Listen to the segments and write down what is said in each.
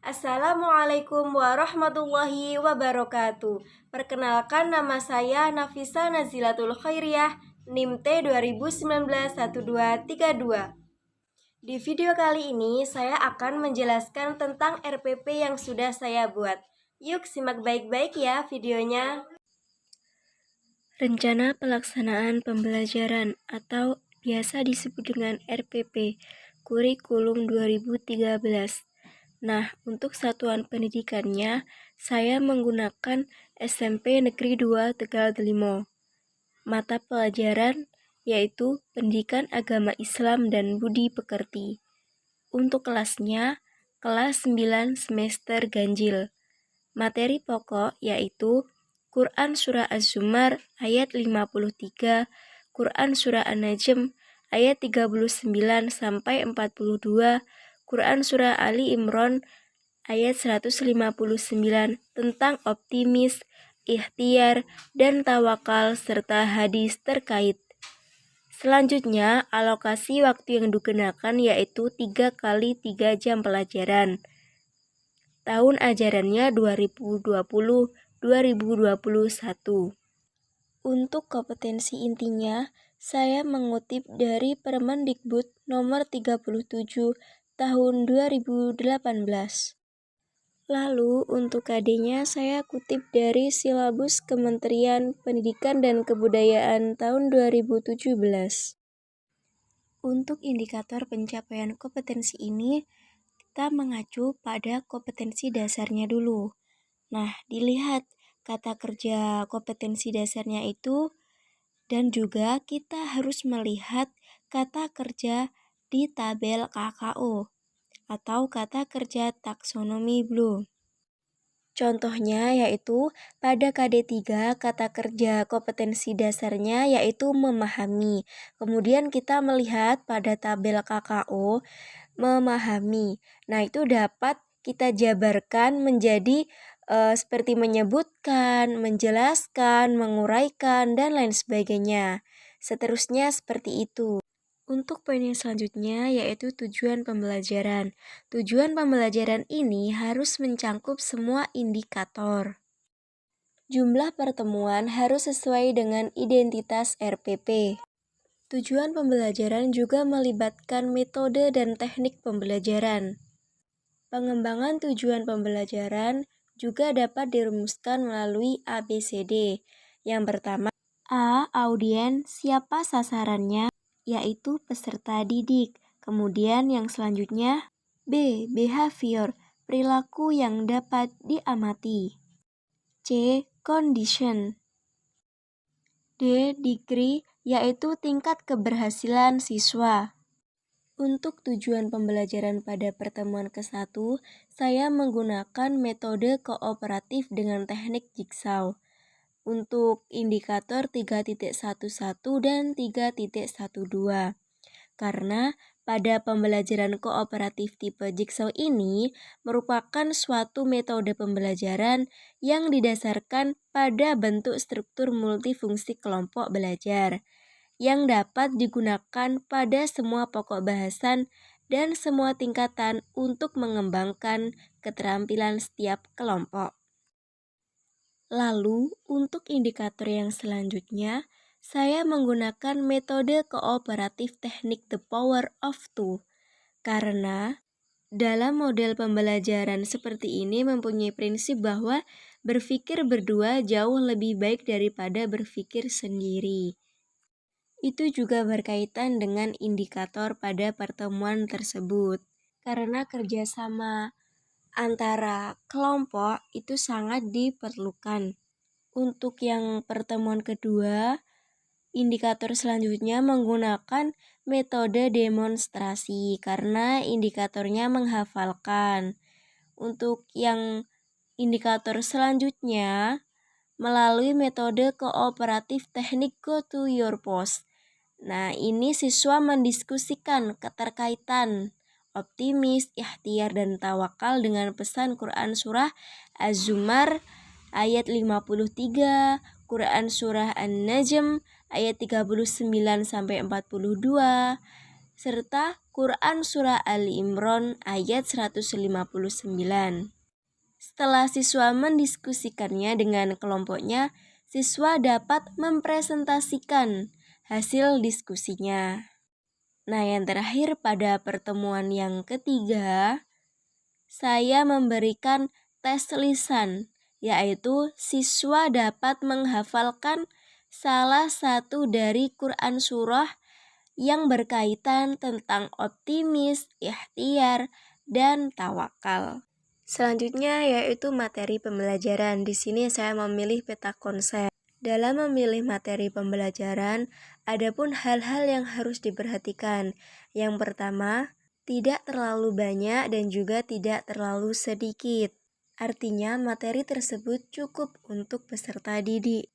Assalamualaikum warahmatullahi wabarakatuh. Perkenalkan, nama saya Nafisa Nazilatul Khairiyah, NIM T 2019 1232. Di video kali ini saya akan menjelaskan tentang RPP yang sudah saya buat. Yuk simak baik-baik ya videonya. Rencana Pelaksanaan Pembelajaran atau biasa disebut dengan RPP, Kurikulum 2013. Nah, untuk satuan pendidikannya, saya menggunakan SMP Negeri 2 Tegal Delimo. Mata pelajaran yaitu Pendidikan Agama Islam dan Budi Pekerti. Untuk kelasnya, kelas 9 semester ganjil. Materi pokok yaitu Quran Surah Az-Zumar ayat 53, Quran Surah An-Najm ayat 39 sampai 42, Quran Surah Ali Imran ayat 159 tentang optimis, ikhtiar, dan tawakal serta hadis terkait. Selanjutnya, alokasi waktu yang digunakan yaitu 3 kali 3 jam pelajaran. Tahun ajarannya 2020-2021. Untuk kompetensi intinya, saya mengutip dari Permendikbud nomor 37 tahun 2018. Lalu untuk KD-nya saya kutip dari Silabus Kementerian Pendidikan dan Kebudayaan tahun 2017. Untuk indikator pencapaian kompetensi ini, kita mengacu pada kompetensi dasarnya dulu. Nah, dilihat kata kerja kompetensi dasarnya itu, dan juga kita harus melihat kata kerja di tabel KKO atau kata kerja taksonomi Bloom. Contohnya yaitu pada KD3 kata kerja kompetensi dasarnya yaitu memahami. Kemudian kita melihat pada tabel KKO memahami. Nah, itu dapat kita jabarkan menjadi seperti menyebutkan, menjelaskan, menguraikan, dan lain sebagainya. Seterusnya seperti itu. Untuk poin yang selanjutnya yaitu tujuan pembelajaran. Tujuan pembelajaran ini harus mencangkup semua indikator. Jumlah pertemuan harus sesuai dengan identitas RPP. Tujuan pembelajaran juga melibatkan metode dan teknik pembelajaran. Pengembangan tujuan pembelajaran juga dapat dirumuskan melalui ABCD. Yang pertama, A. Audien, siapa sasarannya? Yaitu peserta didik. Kemudian yang selanjutnya, B. Behavior, perilaku yang dapat diamati. C. Condition. D. Degree, yaitu tingkat keberhasilan siswa. Untuk tujuan pembelajaran pada pertemuan ke-1, saya menggunakan metode kooperatif dengan teknik jigsaw. Untuk indikator 3.11 dan 3.12. Karena pada pembelajaran kooperatif tipe jigsaw ini merupakan suatu metode pembelajaran yang didasarkan pada bentuk struktur multifungsi kelompok belajar yang dapat digunakan pada semua pokok bahasan dan semua tingkatan untuk mengembangkan keterampilan setiap kelompok. Lalu, untuk indikator yang selanjutnya, saya menggunakan metode kooperatif teknik the power of two, karena dalam model pembelajaran seperti ini mempunyai prinsip bahwa berpikir berdua jauh lebih baik daripada berpikir sendiri. Itu juga berkaitan dengan indikator pada pertemuan tersebut, karena kerjasama antara kelompok itu sangat diperlukan. Untuk yang pertemuan kedua, indikator selanjutnya menggunakan metode demonstrasi karena indikatornya menghafalkan. Untuk yang indikator selanjutnya melalui metode kooperatif teknik go to your post. Nah, ini siswa mendiskusikan keterkaitan optimis, ikhtiar, dan tawakal dengan pesan Quran Surah Az-Zumar ayat 53, Quran Surah An-Najm ayat 39-42, serta Quran Surah Ali Imran ayat 159. Setelah siswa mendiskusikannya dengan kelompoknya, siswa dapat mempresentasikan hasil diskusinya. Nah, yang terakhir pada pertemuan yang ketiga, saya memberikan tes lisan, yaitu siswa dapat menghafalkan salah satu dari Quran surah yang berkaitan tentang optimis, ikhtiar, dan tawakal. Selanjutnya yaitu materi pembelajaran. Di sini saya memilih peta konsep. Dalam memilih materi pembelajaran, ada pun hal-hal yang harus diperhatikan. Yang pertama, tidak terlalu banyak dan juga tidak terlalu sedikit. Artinya materi tersebut cukup untuk peserta didik.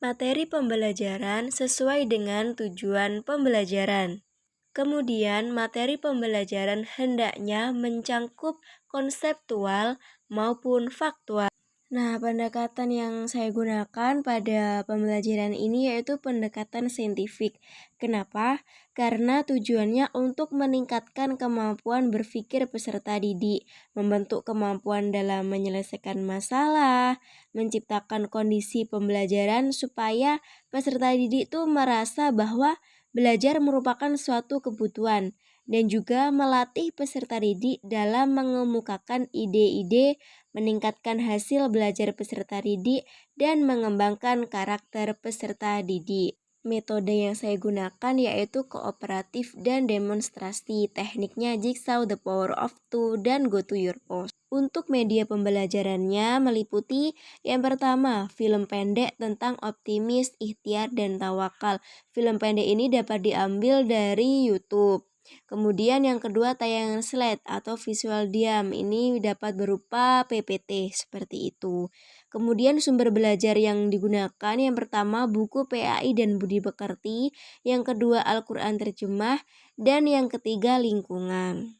Materi pembelajaran sesuai dengan tujuan pembelajaran. Kemudian, materi pembelajaran hendaknya mencangkup konseptual maupun faktual. Nah, pendekatan yang saya gunakan pada pembelajaran ini yaitu pendekatan saintifik. Kenapa? Karena tujuannya untuk meningkatkan kemampuan berpikir peserta didik, membentuk kemampuan dalam menyelesaikan masalah, menciptakan kondisi pembelajaran supaya peserta didik itu merasa bahwa belajar merupakan suatu kebutuhan dan juga melatih peserta didik dalam mengemukakan ide-ide, meningkatkan hasil belajar peserta didik, dan mengembangkan karakter peserta didik. Metode yang saya gunakan yaitu kooperatif dan demonstrasi. Tekniknya Jigsaw, The Power of Two, dan Go to Your Post. Untuk media pembelajarannya meliputi yang pertama, film pendek tentang optimis, ikhtiar, dan tawakal. Film pendek ini dapat diambil dari YouTube. Kemudian yang kedua, tayangan slide atau visual diam. Ini dapat berupa PPT seperti itu. Kemudian sumber belajar yang digunakan yang pertama buku PAI dan Budi Pekerti, yang kedua Al-Quran Terjemah, dan yang ketiga lingkungan.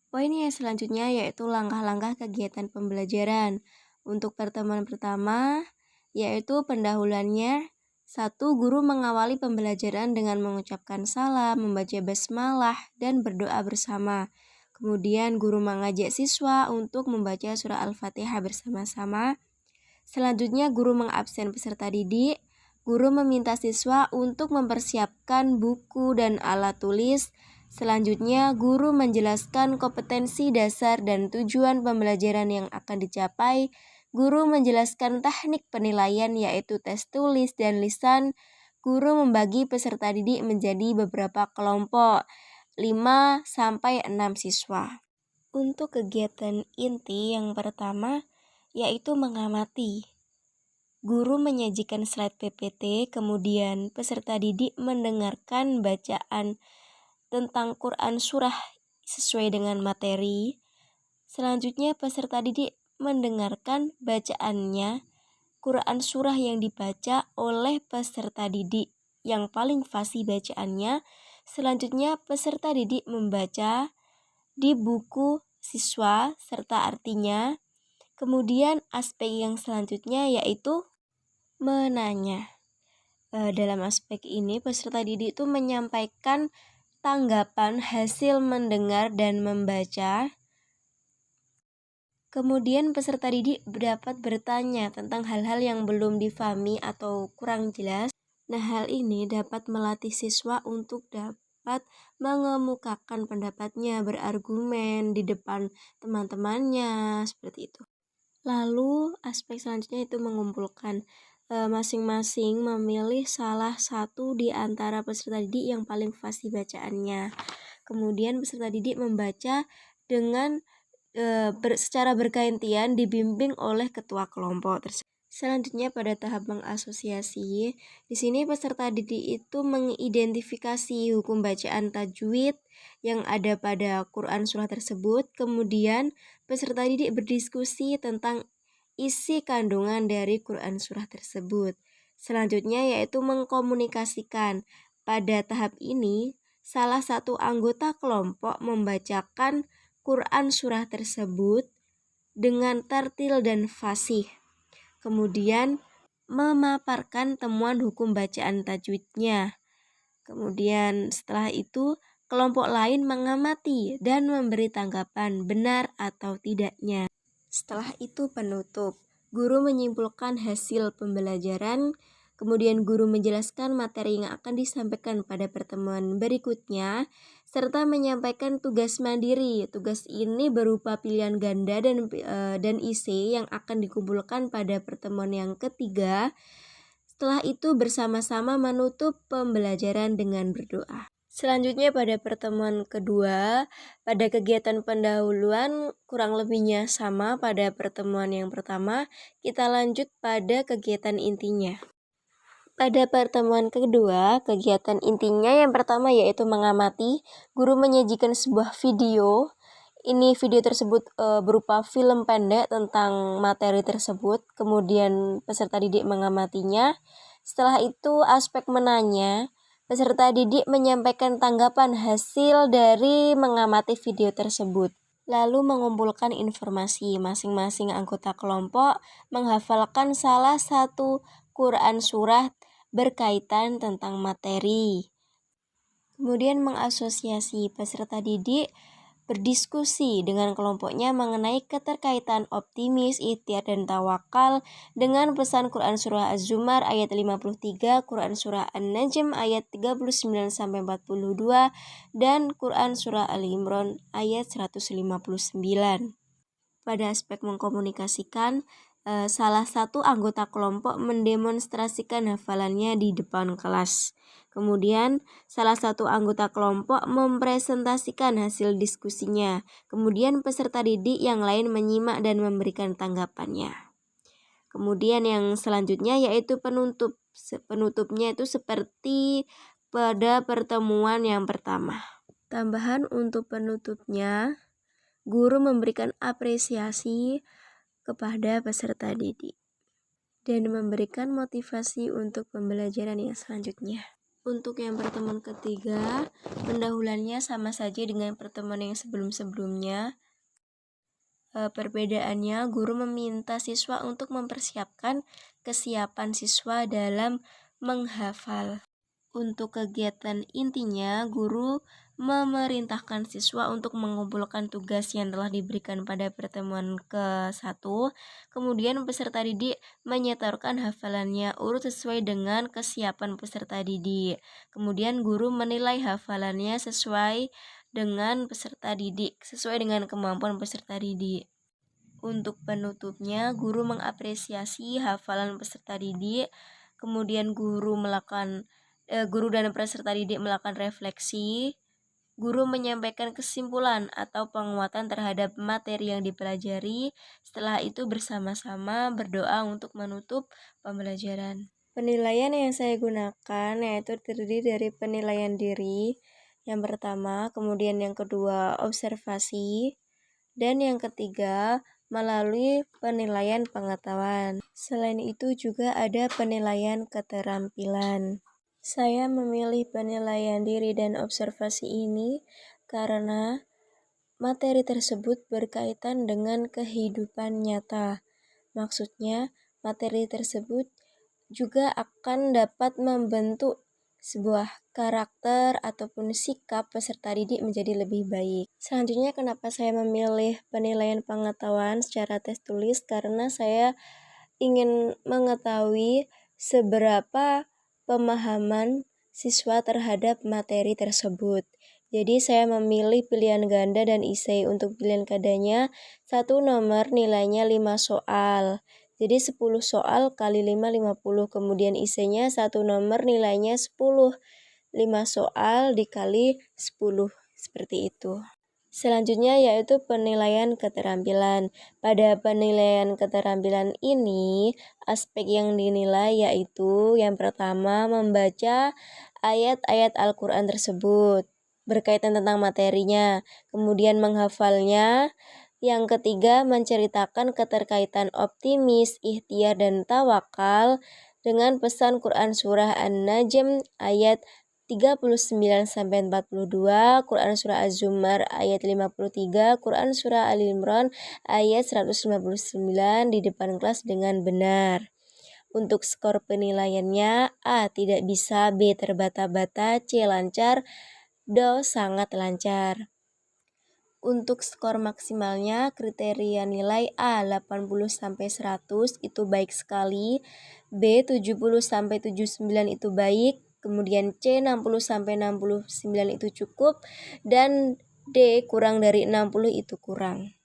Poin yang selanjutnya yaitu langkah-langkah kegiatan pembelajaran. Untuk pertemuan pertama yaitu pendahuluannya. 1. Guru mengawali pembelajaran dengan mengucapkan salam, membaca basmalah, dan berdoa bersama. Kemudian guru mengajak siswa untuk membaca surah Al-Fatihah bersama-sama. Selanjutnya guru mengabsen peserta didik. Guru meminta siswa untuk mempersiapkan buku dan alat tulis. Selanjutnya, guru menjelaskan kompetensi dasar dan tujuan pembelajaran yang akan dicapai. Guru menjelaskan teknik penilaian yaitu tes tulis dan lisan. Guru membagi peserta didik menjadi beberapa kelompok, 5-6 siswa. Untuk kegiatan inti yang pertama yaitu mengamati. Guru menyajikan slide PPT, kemudian peserta didik mendengarkan bacaan tentang Quran surah sesuai dengan materi. Selanjutnya peserta didik mendengarkan bacaannya Quran surah yang dibaca oleh peserta didik yang paling fasih bacaannya. Selanjutnya peserta didik membaca di buku siswa serta artinya. Kemudian aspek yang selanjutnya yaitu menanya. Dalam aspek ini peserta didik itu menyampaikan tanggapan hasil mendengar dan membaca. Kemudian peserta didik dapat bertanya tentang hal-hal yang belum difahami atau kurang jelas. Nah, hal ini dapat melatih siswa untuk dapat mengemukakan pendapatnya, berargumen di depan teman-temannya, seperti itu. Lalu aspek selanjutnya itu mengumpulkan. Masing-masing memilih salah satu di antara peserta didik yang paling fasih bacaannya. Kemudian peserta didik membaca dengan secara bergantian dibimbing oleh ketua kelompok tersebut. Selanjutnya pada tahap mengasosiasi, di sini peserta didik itu mengidentifikasi hukum bacaan tajwid yang ada pada Quran surah tersebut. Kemudian peserta didik berdiskusi tentang isi kandungan dari Quran surah tersebut. Selanjutnya yaitu mengkomunikasikan. Pada tahap ini, salah satu anggota kelompok membacakan Quran surah tersebut dengan tartil dan fasih. Kemudian memaparkan temuan hukum bacaan tajwidnya. Kemudian setelah itu kelompok lain mengamati dan memberi tanggapan benar atau tidaknya. Setelah itu penutup. Guru menyimpulkan hasil pembelajaran, kemudian guru menjelaskan materi yang akan disampaikan pada pertemuan berikutnya, serta menyampaikan tugas mandiri. Tugas ini berupa pilihan ganda dan IC yang akan dikumpulkan pada pertemuan yang ketiga. Setelah itu bersama-sama menutup pembelajaran dengan berdoa. Selanjutnya pada pertemuan kedua, pada kegiatan pendahuluan kurang lebihnya sama pada pertemuan yang pertama, kita lanjut pada kegiatan intinya. Pada pertemuan kedua, kegiatan intinya yang pertama yaitu mengamati. Guru menyajikan sebuah video. Ini video tersebut berupa film pendek tentang materi tersebut, kemudian peserta didik mengamatinya. Setelah itu aspek menanya. Peserta didik menyampaikan tanggapan hasil dari mengamati video tersebut. Lalu mengumpulkan informasi. Masing-masing anggota kelompok menghafalkan salah satu Quran surah berkaitan tentang materi. Kemudian mengasosiasi. Peserta didik berdiskusi dengan kelompoknya mengenai keterkaitan optimis, ikhtiar, dan tawakal dengan pesan Quran Surah Az-Zumar ayat 53, Quran Surah An-Najm ayat 39-42, dan Quran Surah Ali Imran ayat 159. Pada aspek mengkomunikasikan, salah satu anggota kelompok mendemonstrasikan hafalannya di depan kelas. Kemudian, salah satu anggota kelompok mempresentasikan hasil diskusinya. Kemudian, peserta didik yang lain menyimak dan memberikan tanggapannya. Kemudian yang selanjutnya yaitu penutup. Penutupnya itu seperti pada pertemuan yang pertama. Tambahan untuk penutupnya, guru memberikan apresiasi kepada peserta didik dan memberikan motivasi untuk pembelajaran yang selanjutnya. Untuk yang pertemuan ketiga, pendahuluannya sama saja dengan pertemuan yang sebelum-sebelumnya. Perbedaannya, guru meminta siswa untuk mempersiapkan kesiapan siswa dalam menghafal. Untuk kegiatan intinya, guru memerintahkan siswa untuk mengumpulkan tugas yang telah diberikan pada pertemuan ke-1. Kemudian peserta didik menyetorkan hafalannya urut sesuai dengan kesiapan peserta didik. Kemudian guru menilai hafalannya sesuai dengan peserta didik, sesuai dengan kemampuan peserta didik. Untuk penutupnya, guru mengapresiasi hafalan peserta didik. Kemudian guru dan peserta didik melakukan refleksi. Guru menyampaikan kesimpulan atau penguatan terhadap materi yang dipelajari. Setelah itu bersama-sama berdoa untuk menutup pembelajaran. Penilaian yang saya gunakan yaitu terdiri dari penilaian diri yang pertama, kemudian yang kedua observasi, dan yang ketiga melalui penilaian pengetahuan. Selain itu juga ada penilaian keterampilan. Saya memilih penilaian diri dan observasi ini karena materi tersebut berkaitan dengan kehidupan nyata. Maksudnya, materi tersebut juga akan dapat membentuk sebuah karakter ataupun sikap peserta didik menjadi lebih baik. Selanjutnya, kenapa saya memilih penilaian pengetahuan secara tes tulis? Karena saya ingin mengetahui seberapa pemahaman siswa terhadap materi tersebut. Jadi saya memilih pilihan ganda dan IC. Untuk pilihan gandanya 1 nomor nilainya 5 soal. Jadi 10 soal kali 5, 50. Kemudian IC-nya 1 nomor nilainya 10. 5 soal dikali 10. Seperti itu. Selanjutnya yaitu penilaian keterampilan. Pada penilaian keterampilan ini, aspek yang dinilai yaitu yang pertama membaca ayat-ayat Al-Quran tersebut berkaitan tentang materinya, kemudian menghafalnya. Yang ketiga menceritakan keterkaitan optimis, ikhtiar, dan tawakal dengan pesan Quran Surah An-Najm ayat 39-42, Quran Surah Az-Zumar ayat 53, Quran Surah Ali Imran ayat 159 di depan kelas dengan benar. Untuk skor penilaiannya, A tidak bisa, B terbata-bata, C lancar, Do sangat lancar. Untuk skor maksimalnya kriteria nilai A 80-100 itu baik sekali, B 70-79 itu baik, kemudian C 60-69 itu cukup, dan D kurang dari 60 itu kurang.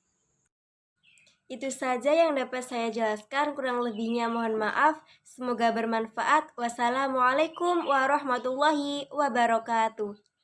Itu saja yang dapat saya jelaskan, kurang lebihnya mohon maaf. Semoga bermanfaat. Wassalamualaikum warahmatullahi wabarakatuh.